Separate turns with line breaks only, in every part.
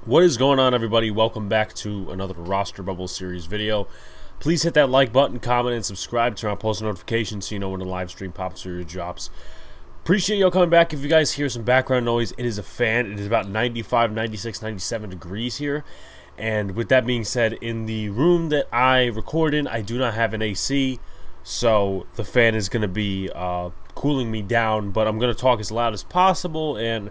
What is going on, everybody? Welcome back to another Roster Bubble Series video. Please hit that like button, comment, and subscribe. Turn on post notifications so you know when the live stream pops or drops. Appreciate y'all coming back. If you guys hear some background noise, it is a fan. It is about 95, 96, 97 degrees here. And with that being said, in the room that I record in, I do not have an AC. So the fan is going to be cooling me down. But I'm going to talk as loud as possible and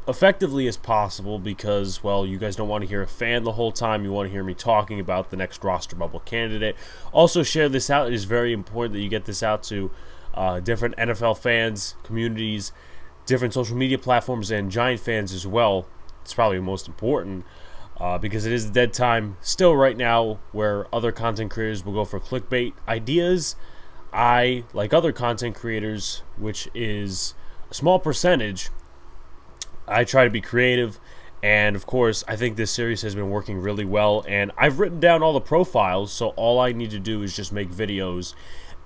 effectively as possible because, well, you guys don't want to hear a fan the whole time. You want to hear me talking about the next roster bubble candidate. Also, share this out. It is very important that you get this out to different NFL fans, communities, different social media platforms, and Giant fans as well. It's probably the most important because it is a dead time still right now where other content creators will go for clickbait ideas. I, like other content creators, which is a small percentage, I try to be creative, and of course, I think this series has been working really well, and I've written down all the profiles, so all I need to do is just make videos,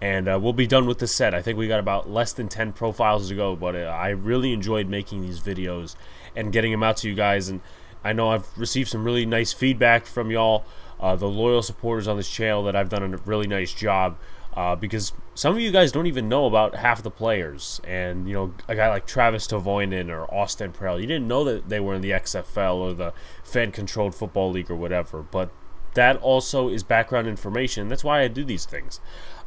and we'll be done with the set. I think we got about less than 10 profiles to go, but I really enjoyed making these videos and getting them out to you guys, and I know I've received some really nice feedback from y'all, the loyal supporters on this channel, that I've done a really nice job. Because some of you guys don't even know about half the players. And, you know, a guy like Travis Tavoinen or Austin Prell, you didn't know that they were in the XFL or the fan-controlled football league or whatever. But that also is background information. That's why I do these things.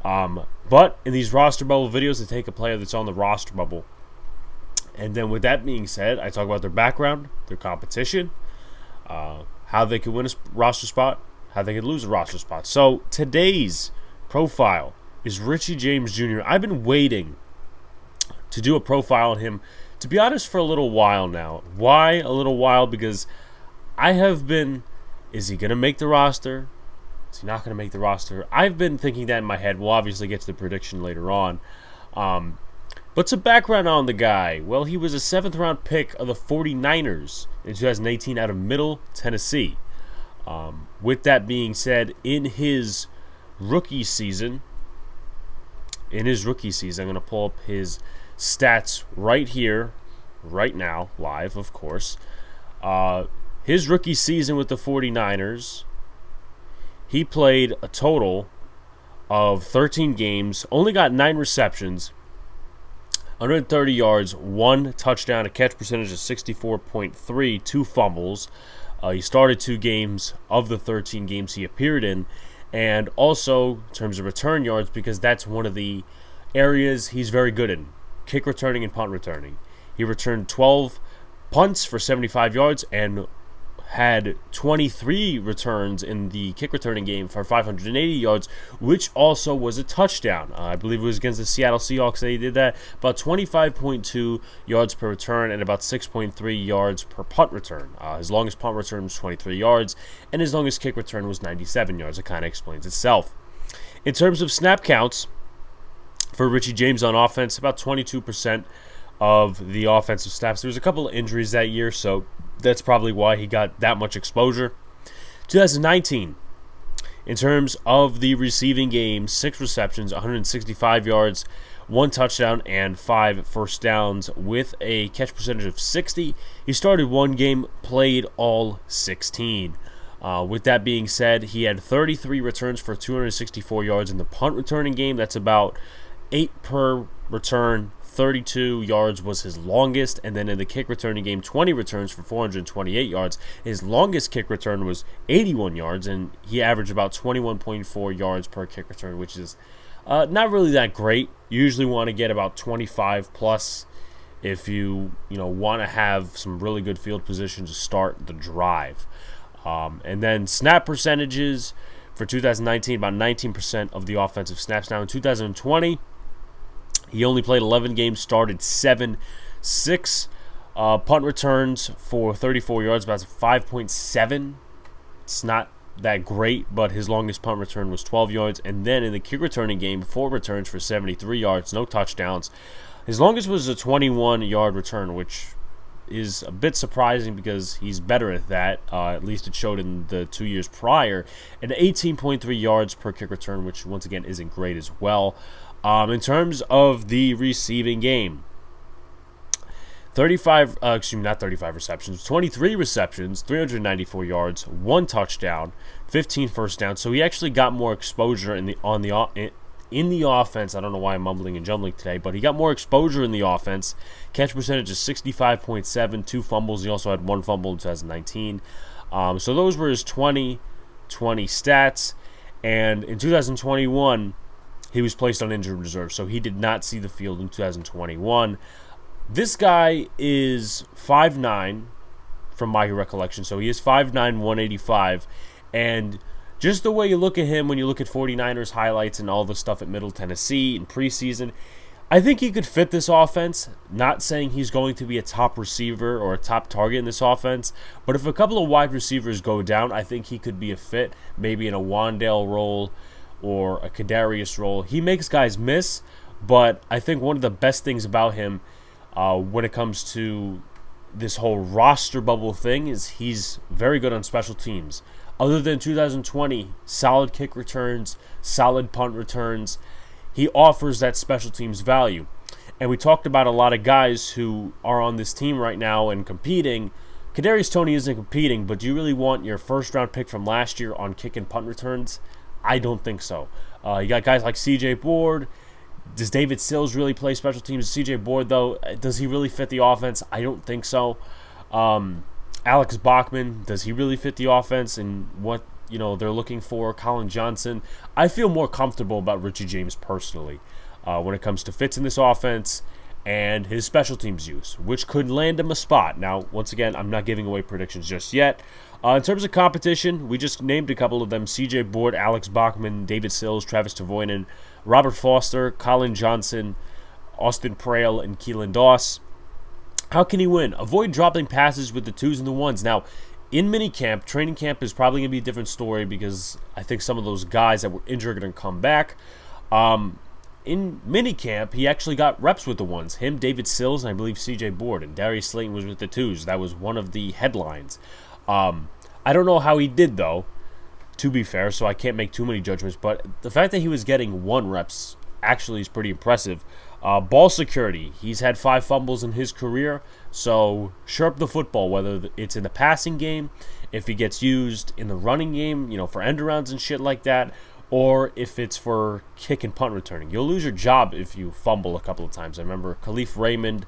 But in these roster bubble videos, I take a player that's on the roster bubble. And then with that being said, I talk about their background, their competition, how they could win a roster spot, how they could lose a roster spot. So today's profile is Richie James Jr. I've been waiting to do a profile on him, to be honest, for a little while now. Why a little while? Because I have been, is he going to make the roster? Is he not going to make the roster? I've been thinking that in my head. We'll obviously get to the prediction later on. But some background on the guy. Well, he was a 7th round pick of the 49ers in 2018 out of Middle Tennessee. With that being said, in his rookie season, I'm going to pull up his stats right here, right now, live, of course. His rookie season with the 49ers, he played a total of 13 games, only got 9 receptions, 130 yards, 1 touchdown, a catch percentage of 64.3, 2 fumbles. He started 2 games of the 13 games he appeared in. And also, in terms of return yards, because that's one of the areas he's very good in, kick returning and punt returning. He returned 12 punts for 75 yards and had 23 returns in the kick returning game for 580 yards, which also was a touchdown. I believe it was against the Seattle Seahawks that he did that. About 25.2 yards per return and about 6.3 yards per punt return. His longest punt return was 23 yards, and his longest kick return was 97 yards. It kind of explains itself. In terms of snap counts for Richie James on offense, about 22% of the offensive snaps. There was a couple of injuries that year, so that's probably why he got that much exposure. 2019, in terms of the receiving game, 6 receptions, 165 yards, 1 touchdown, and 5 first downs with a catch percentage of 60. He started 1 game, played all 16. With that being said, he had 33 returns for 264 yards in the punt returning game. That's about 8 per return. 32 yards was his longest, and then in the kick returning game, 20 returns for 428 yards. His longest kick return was 81 yards, and he averaged about 21.4 yards per kick return, which is not really that great. You usually want to get about 25 plus if you want to have some really good field position to start the drive. And then snap percentages for 2019, about 19% of the offensive snaps. Now in 2020, he only played 11 games, started 7, 6 punt returns for 34 yards, about 5.7. It's not that great, but his longest punt return was 12 yards. And then in the kick returning game, 4 returns for 73 yards, no touchdowns. His longest was a 21-yard return, which is a bit surprising because he's better at that. At least it showed in the 2 years prior. And 18.3 yards per kick return, which once again isn't great as well. In terms of the receiving game, not 35 receptions, 23 receptions, 394 yards, 1 touchdown, 15 first downs. So he actually got more exposure in the offense. I don't know why I'm mumbling and jumbling today, but he got more exposure in the offense. Catch percentage is 65.7, 2 fumbles. He also had 1 fumble in 2019. So those were his 2020 stats. And in 2021, he was placed on injured reserve, so he did not see the field in 2021. This guy is 5'9", from my recollection. So he is 5'9", 185. And just the way you look at him when you look at 49ers highlights and all the stuff at Middle Tennessee in preseason, I think he could fit this offense. Not saying he's going to be a top receiver or a top target in this offense, but if a couple of wide receivers go down, I think he could be a fit, maybe in a Wandale role or a Kadarius role. He makes guys miss, but I think one of the best things about him when it comes to this whole roster bubble thing is he's very good on special teams. Other than 2020, solid kick returns, solid punt returns, he offers that special teams value. And we talked about a lot of guys who are on this team right now and competing. Kadarius Toney isn't competing, but do you really want your first-round pick from last year on kick and punt returns? I don't think so. You got guys like C.J. Board. Does David Sills really play special teams? C.J. Board, though, does he really fit the offense? I don't think so. Alex Bachman, does he really fit the offense and what they're looking for? Colin Johnson. I feel more comfortable about Richie James personally when it comes to fits in this offense and his special teams use, which could land him a spot. Now, once again, I'm not giving away predictions just yet. In terms of competition, we just named a couple of them: C.J. Board, Alex Bachman, David Sills, Travis Tavoynin, Robert Foster, Colin Johnson, Austin Prale, and Keelan Doss. How can he win? Avoid dropping passes with the 2s and the 1s. Now, in minicamp, training camp is probably going to be a different story because I think some of those guys that were injured are going to come back. In minicamp, he actually got reps with the 1s. Him, David Sills, and I believe C.J. Board. And Darius Slayton was with the 2s. That was one of the headlines. I don't know how he did, though, to be fair, so I can't make too many judgments. But the fact that he was getting 1 reps actually is pretty impressive. Ball security. He's had 5 fumbles in his career, so sharp the football, whether it's in the passing game, if he gets used in the running game, for end arounds and shit like that, or if it's for kick and punt returning. You'll lose your job if you fumble a couple of times. I remember Khalif Raymond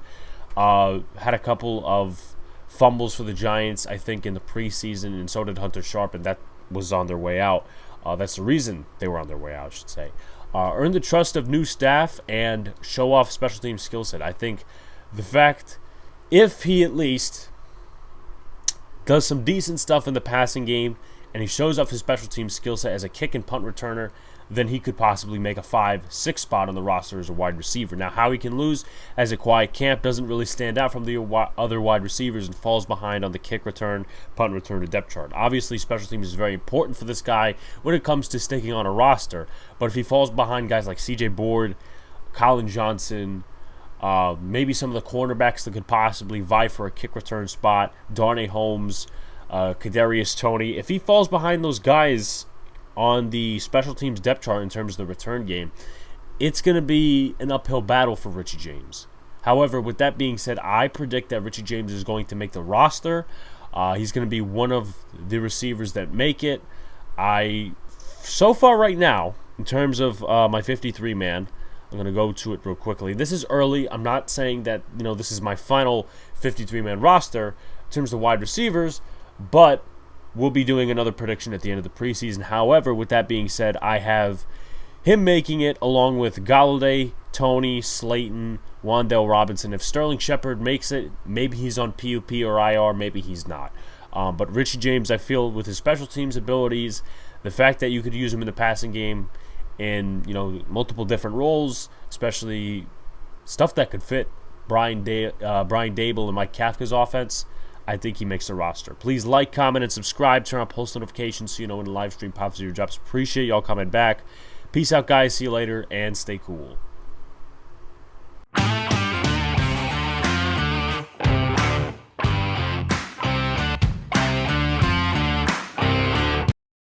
had a couple of fumbles for the Giants, I think, in the preseason, and so did Hunter Sharp, and that was on their way out. That's the reason they were on their way out, I should say. Earn the trust of new staff and show off special team skill set. I think the fact, if he at least does some decent stuff in the passing game and he shows off his special team skill set as a kick and punt returner, then he could possibly make a 5-6 spot on the roster as a wide receiver. Now, how he can lose as a quiet camp doesn't really stand out from the other wide receivers and falls behind on the kick return, punt return, to depth chart. Obviously, special teams is very important for this guy when it comes to sticking on a roster. But if he falls behind guys like C.J. Board, Colin Johnson, maybe some of the cornerbacks that could possibly vie for a kick return spot, Darnay Holmes, Kadarius Toney, if he falls behind those guys on the special teams depth chart in terms of the return game, it's going to be an uphill battle for Richie James. However, with that being said, I predict that Richie James is going to make the roster. He's going to be one of the receivers that make it. So far right now, in terms of my 53-man, I'm going to go to it real quickly. This is early. I'm not saying that this is my final 53-man roster in terms of wide receivers, but we'll be doing another prediction at the end of the preseason. However, with that being said, I have him making it along with Golladay, Toney, Slayton, Wandale Robinson. If Sterling Shepard makes it, maybe he's on PUP or IR, maybe he's not. But Richie James, I feel, with his special teams abilities, the fact that you could use him in the passing game in multiple different roles, especially stuff that could fit Brian Dable and Mike Kafka's offense, I think he makes the roster. Please like, comment, and subscribe. Turn on post notifications so you know when the live stream pops or your drops. Appreciate y'all coming back. Peace out, guys. See you later, and stay cool.